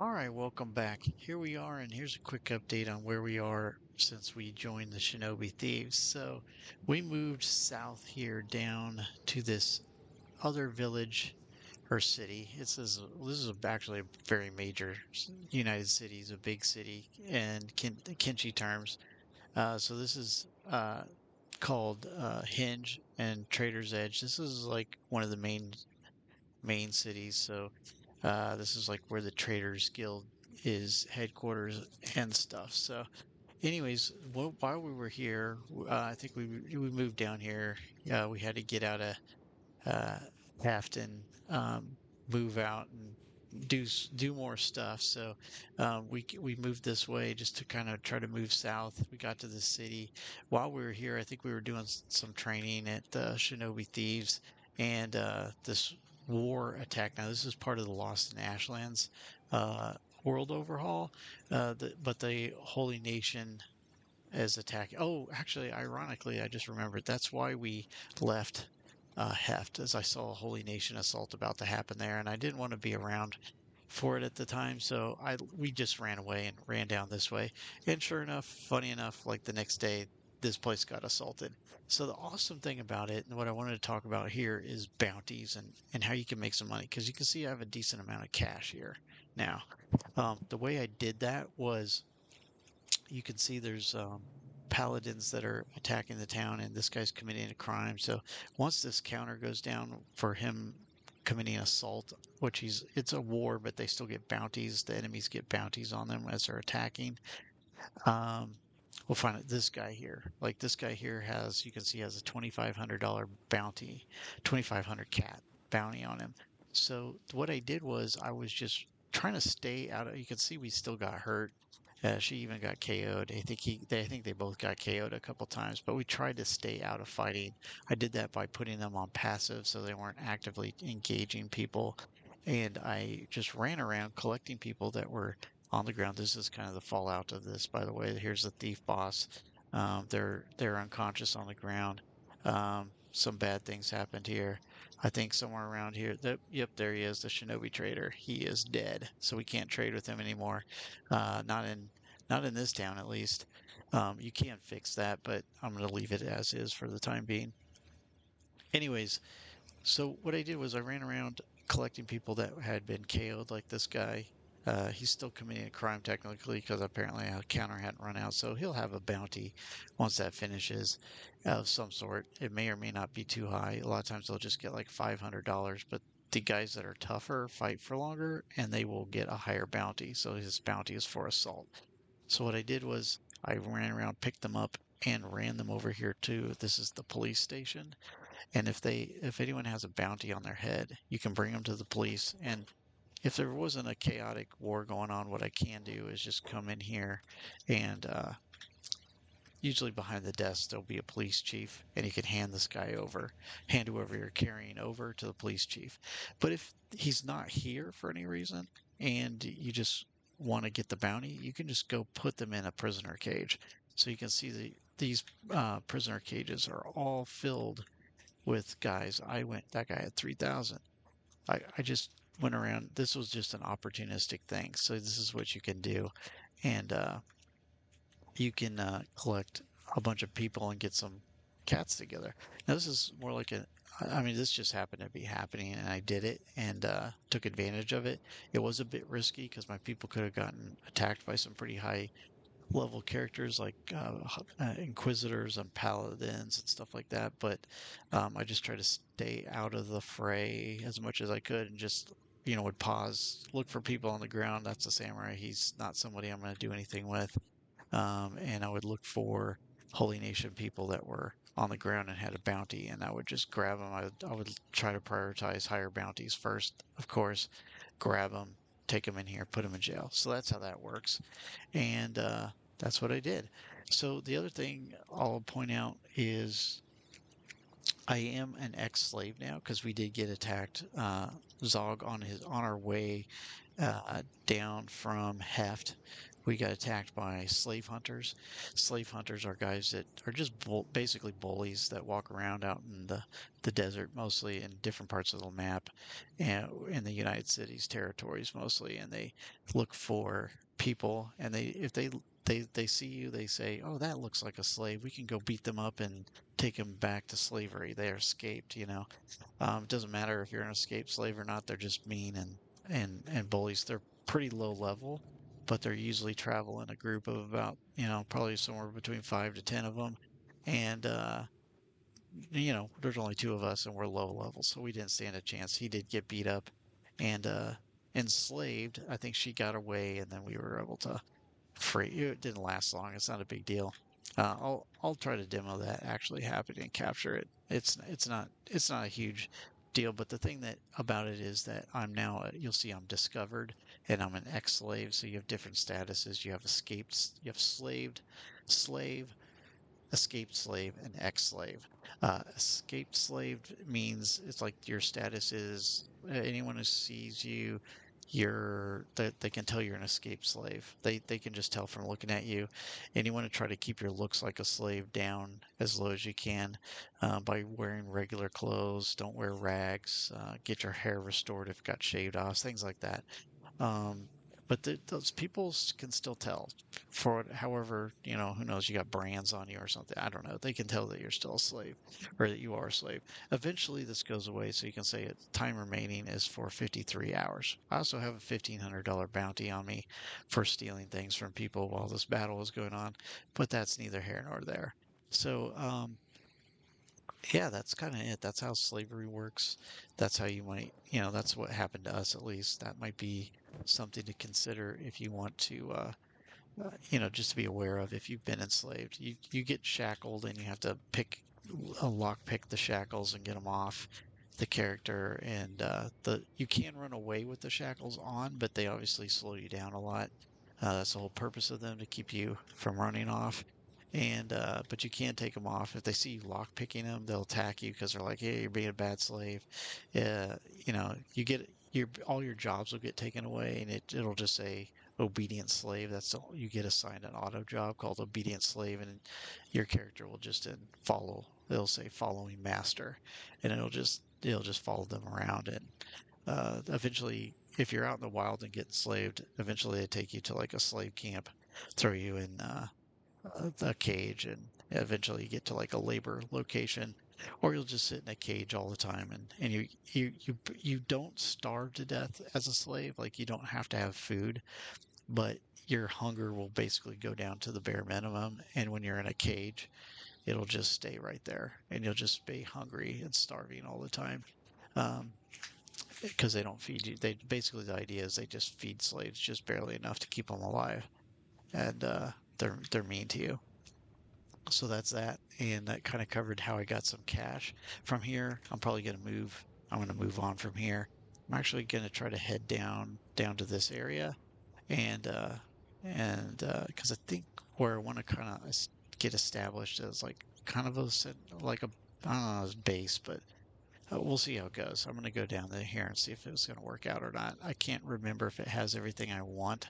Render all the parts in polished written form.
All right, welcome back. Here we are, and here's a quick update on where we are since we joined the Shinobi Thieves. So, we moved south here down to this other village or city. This is actually a very major United Cities, a big city in Kenshi terms. So this is called Hinge and Trader's Edge. This is like one of the main cities. So this is like where the Traders Guild is headquarters and stuff. So, anyways, while we were here, I think we moved down here. We had to get out of uh, Halfton, move out and do more stuff. So we moved this way just to kind of try to move south. We got to the city. While we were here, I think we were doing some training at Shinobi Thieves, and this war attack. Now this is part of the Lost in Ashlands uh, world overhaul, but the Holy Nation is attacking. Oh, actually, ironically, I just remembered that's why we left Heft, as I saw a Holy Nation assault about to happen there, and I didn't want to be around for it at the time, so we just ran away and ran down this way. And sure enough, funny enough, like the next day, this place got assaulted. So the awesome thing about it, and what I wanted to talk about here, is bounties and how you can make some money. Because you can see I have a decent amount of cash here now. The way I did that was you can see there's paladins that are attacking the town, and this guy's committing a crime. So once this counter goes down for him committing assault, which it's a war, but they still get bounties. The enemies get bounties on them as they're attacking. Um, we'll find it. This guy here, like this guy here has, you can see has a $2,500 bounty, 2,500 cat bounty on him. So what I did was I was just trying to stay out of. You can see we still got hurt. She even got KO'd. I think they both got KO'd a couple times, but we tried to stay out of fighting. I did that by putting them on passive so they weren't actively engaging people. And I just ran around collecting people that were on the ground. This is kind of the fallout of this, by the way. Here's the thief boss. They're unconscious on the ground. Some bad things happened here. I think somewhere around here. Yep, there he is, the Shinobi trader. He is dead, so we can't trade with him anymore. Not in this town, at least. You can fix that, but I'm going to leave it as is for the time being. Anyways, so what I did was I ran around collecting people that had been KO'd, like this guy. He's still committing a crime technically because apparently a counter hadn't run out, so he'll have a bounty once that finishes of some sort. It may or may not be too high. A lot of times they'll just get like $500, but the guys that are tougher fight for longer and they will get a higher bounty. So his bounty is for assault. So what I did was I ran around, picked them up, and ran them over here to this is the police station. And if anyone has a bounty on their head, you can bring them to the police. And if there wasn't a chaotic war going on, what I can do is just come in here and usually behind the desk there'll be a police chief, and you can hand whoever you're carrying over to the police chief. But if he's not here for any reason and you just want to get the bounty, you can just go put them in a prisoner cage. So you can see these prisoner cages are all filled with guys. That guy had 3,000. I just went around. This was just an opportunistic thing. So this is what you can do. And you can collect a bunch of people and get some cats together. Now, this is more like I mean, this just happened to be happening, and I did it and took advantage of it. It was a bit risky because my people could have gotten attacked by some pretty high level characters like inquisitors and paladins and stuff like that. But I just tried to stay out of the fray as much as I could and just would pause, look for people on the ground. That's a samurai. He's not somebody I'm going to do anything with. And I would look for Holy Nation people that were on the ground and had a bounty, and I would just grab them. I would try to prioritize higher bounties first, of course, grab them, take them in here, put them in jail. So that's how that works. And that's what I did. So the other thing I'll point out is I am an ex-slave now because we did get attacked. Zog on our way down from Heft. we got attacked by slave hunters. Slave hunters are guys that are just basically bullies that walk around out in the desert, mostly in different parts of the map, and in the United Cities territories mostly, and they look for people, and they see you, they say, "Oh, that looks like a slave. We can go beat them up and take them back to slavery. They escaped, you know." It doesn't matter if you're an escaped slave or not. They're just mean and bullies. They're pretty low level, but they're usually travel in a group of about, probably somewhere between 5 to 10 of them. And, there's only two of us and we're low level, so we didn't stand a chance. He did get beat up and, enslaved. I think she got away and then we were able to free. It didn't last long. It's not a big deal. I'll try to demo that actually happening and capture it. It's not a huge deal, but the thing that about it is that I'm now you'll see I'm discovered and I'm an ex-slave. So you have different statuses. You have escaped, you have slaved, slave, escaped slave, and ex-slave. Escaped slave means it's like your status is anyone who sees you, they can tell you're an escaped slave. They can just tell from looking at you. And you want to try to keep your looks like a slave down as low as you can by wearing regular clothes. Don't wear rags. Get your hair restored if it got shaved off. Things like that. Um, but those people can still tell. However, who knows? You got brands on you or something. I don't know. They can tell that you're still a slave or that you are a slave. Eventually, this goes away, so you can say time remaining is for 53 hours. I also have a $1,500 bounty on me for stealing things from people while this battle is going on, but that's neither here nor there. So, yeah, that's kind of it. That's how slavery works. That's how you might, that's what happened to us at least. That might be something to consider if you want to, just to be aware of if you've been enslaved. You get shackled and you have to lock pick the shackles and get them off the character. And you can run away with the shackles on, but they obviously slow you down a lot. That's the whole purpose of them to keep you from running off. And but you can take them off. If they see you lock picking them, they'll attack you because they're like, "Hey, you're being a bad slave." You get all your jobs will get taken away, and it'll just say obedient slave. You get assigned an auto job called obedient slave, and your character will just follow. It'll say following master, and it'll just follow them around. And eventually, if you're out in the wild and get enslaved, eventually they take you to like a slave camp, throw you in a cage, and eventually you get to like a labor location, or you'll just sit in a cage all the time, and you don't starve to death as a slave. Like you don't have to have food, but your hunger will basically go down to the bare minimum. And when you're in a cage, it'll just stay right there, and you'll just be hungry and starving all the time. Um, because they don't feed you. They basically the idea is they just feed slaves just barely enough to keep them alive, and they're mean to you. So that's that, and that kind of covered how I got some cash. From here, I'm probably gonna move. I'm gonna move on from here. I'm actually gonna try to head down to this area and because I think where I want to kind of get established as like kind of like a I don't know, as base, but we'll see how it goes. I'm going to go down there here and see if it's going to work out or not. I can't remember if it has everything I want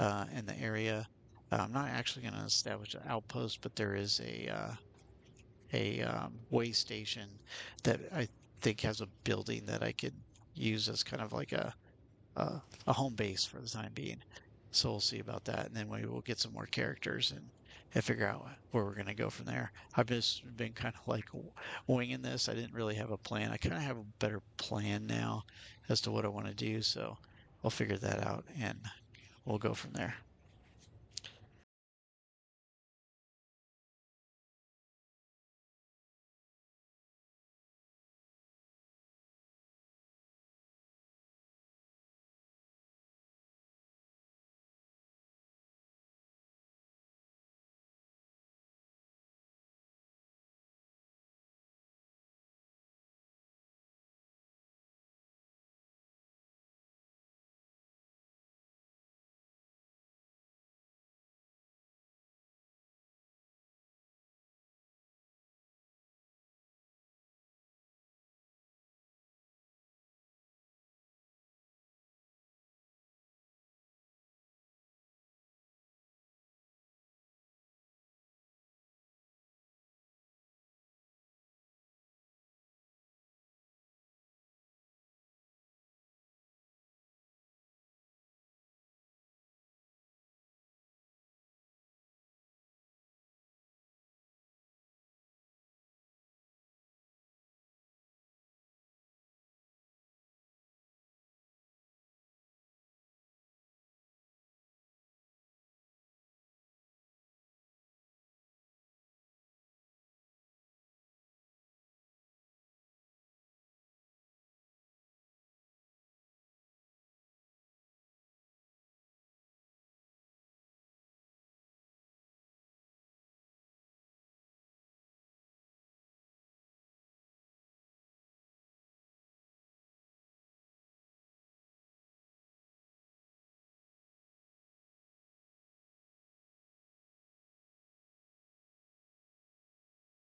in the area. I'm not actually going to establish an outpost, but there is a way station that I think has a building that I could use as kind of like a home base for the time being. So we'll see about that, and then we will get some more characters and figure out where we're going to go from there. I've just been kind of like winging this. I didn't really have a plan. I kind of have a better plan now as to what I want to do, so I'll figure that out and we'll go from there.